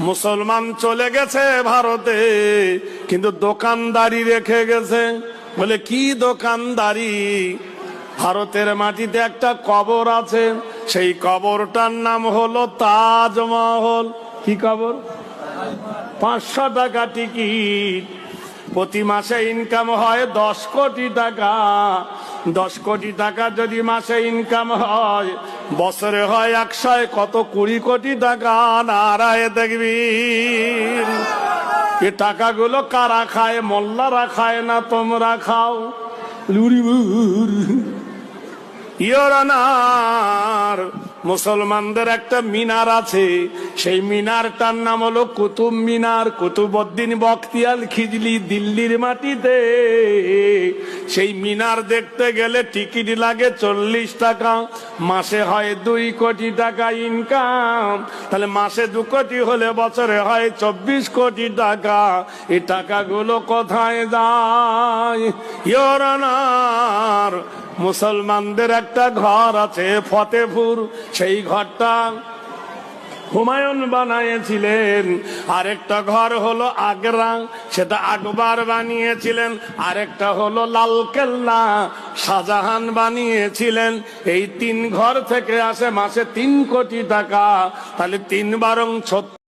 মুসলমান চলে গেছে ভারতে, কিন্তু দোকানদারি রেখে গেছে। বলে কি দোকানদারি? ভারতের মাটিতে একটা কবর আছে, সেই কবরটার নাম হলো তাজমহল। কি কবর? 500 টাকা টিকিট। প্রতি মাসে ইনকাম হয় 10 কোটি টাকা। 10 কোটি টাকা যদি মাসে ইনকাম হয়, বছরে হয় 100, কত 20 কোটি টাকা। নারায়ে তাকবীর। এ টাকাগুলো কারা খায়? মোল্লারা খায় না, তোমরা খাও। ইয়োরানার মুসলমানদের একটা মিনার আছে, সেই মিনারটার নাম হলো কুতুব মিনার। কুতুবউদ্দিন বখতিয়ার খিজলি দিল্লির মাটিতে। সেই মিনার দেখতে গেলে টিকিট লাগে 40 টাকা। মাসে হয় 2 কোটি টাকা ইনকাম। তাহলে মাসে 2 কোটি হলে বছরে হয় 24 কোটি টাকা। এই টাকাগুলো কোথায় যায়? ইয়োরানার মুসলমানদের একটা ঘর আছে ফতেপুর, সেই ঘরটা হুমায়ুন বানিয়েছিলেন। আরেকটা ঘর হলো আগ্রা, সেটা আকবর বানিয়েছিলেন। আরেকটা হলো লালকেল্লা, শাহজাহান বানিয়েছিলেন। এই 3 ঘর থেকে আসে মাসে 3 কোটি টাকা। তাহলে 3 বারং 36।